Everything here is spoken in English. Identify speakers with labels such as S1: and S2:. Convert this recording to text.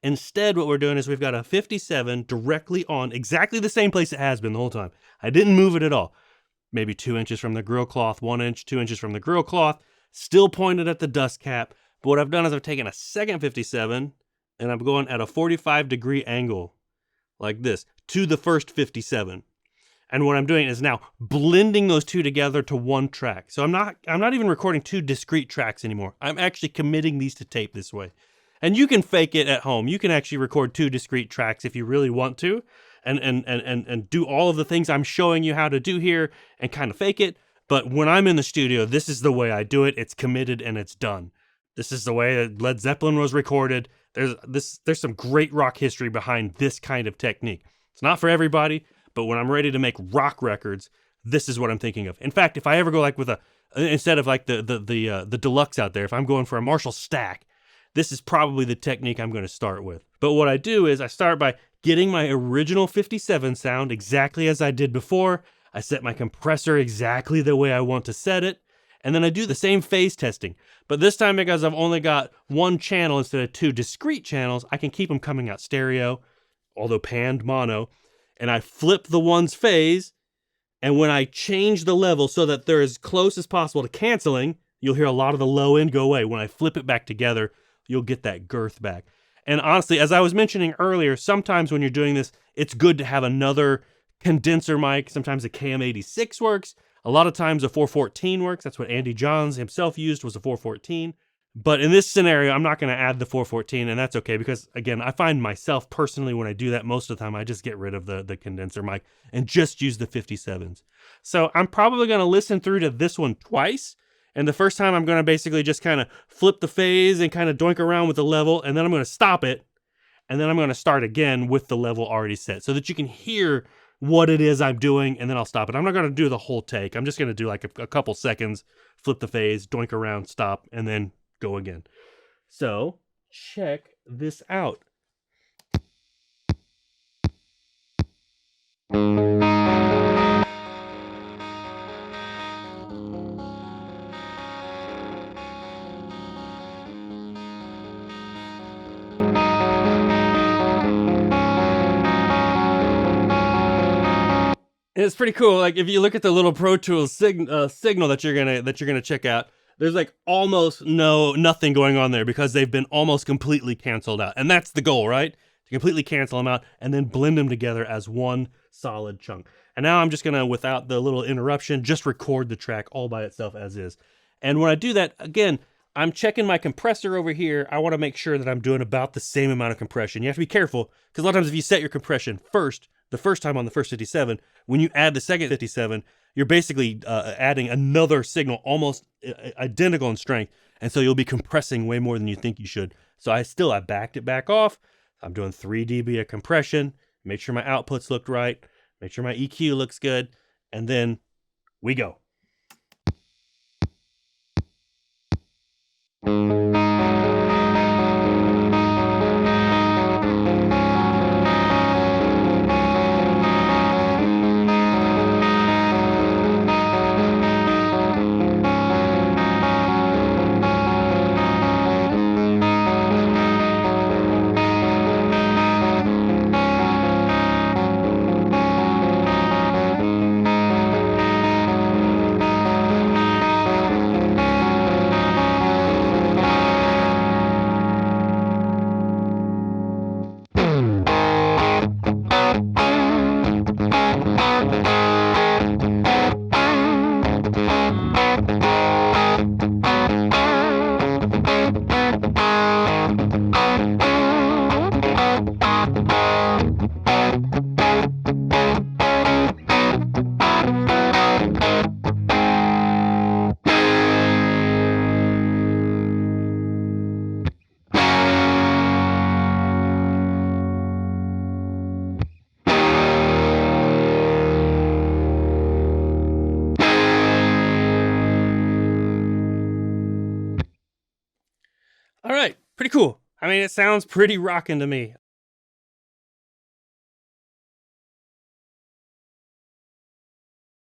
S1: Instead, what we're doing is we've got a 57 directly on exactly the same place it has been the whole time. I didn't move it at all. Maybe 2 inches from the grill cloth, 1 inch, 2 inches from the grill cloth, still pointed at the dust cap. But what I've done is I've taken a second 57 and I'm going at a 45-degree angle like this to the first 57. And what I'm doing is now blending those two together to one track. So I'm not even recording two discrete tracks anymore. I'm actually committing these to tape this way. And you can fake it at home. You can actually record two discrete tracks if you really want to, and do all of the things I'm showing you how to do here and kind of fake it. But when I'm in the studio, this is the way I do it. It's committed and it's done. This is the way that Led Zeppelin was recorded. There's some great rock history behind this kind of technique. It's not for everybody, but when I'm ready to make rock records, this is what I'm thinking of. In fact, if I ever go like with instead of like the deluxe out there, if I'm going for a Marshall stack, this is probably the technique I'm going to start with. But what I do is I start by getting my original 57 sound exactly as I did before. I set my compressor exactly the way I want to set it. And then I do the same phase testing. But this time, because I've only got one channel instead of two discrete channels, I can keep them coming out stereo, although panned mono. And I flip the one's phase. And when I change the level so that they're as close as possible to canceling, you'll hear a lot of the low end go away. When I flip it back together, you'll get that girth back. And honestly, as I was mentioning earlier, sometimes when you're doing this, it's good to have another condenser mic. Sometimes a KM86 works. A lot of times a 414 works. That's what Andy Johns himself used, was a 414. But in this scenario, I'm not going to add the 414, and that's okay because, again, I find myself personally when I do that most of the time, I just get rid of the condenser mic and just use the 57s. So I'm probably going to listen through to this one twice. And the first time I'm going to basically just kind of flip the phase and kind of doink around with the level, and then I'm going to stop it. And then I'm going to start again with the level already set so that you can hear what it is I'm doing, and then I'll stop it. I'm not going to do the whole take. I'm just going to do like a couple seconds, flip the phase, doink around, stop, and then go again. So check this out. It's pretty cool. Like if you look at the little Pro Tools signal that you're gonna check out, there's like almost nothing going on there because they've been almost completely canceled out, and that's the goal, right? To completely cancel them out and then blend them together as one solid chunk. And now I'm just gonna, without the little interruption, just record the track all by itself as is. And when I do that, again, I'm checking my compressor over here. I want to make sure that I'm doing about the same amount of compression. You have to be careful because a lot of times if you set your compression the first time on the first 57, when you add the second 57, you're basically adding another signal almost identical in strength. And so you'll be compressing way more than you think you should. So I backed it back off. I'm doing 3 dB of compression. Make sure my outputs looked right. Make sure my EQ looks good. And then we go. All right, pretty cool. I mean, it sounds pretty rockin' to me.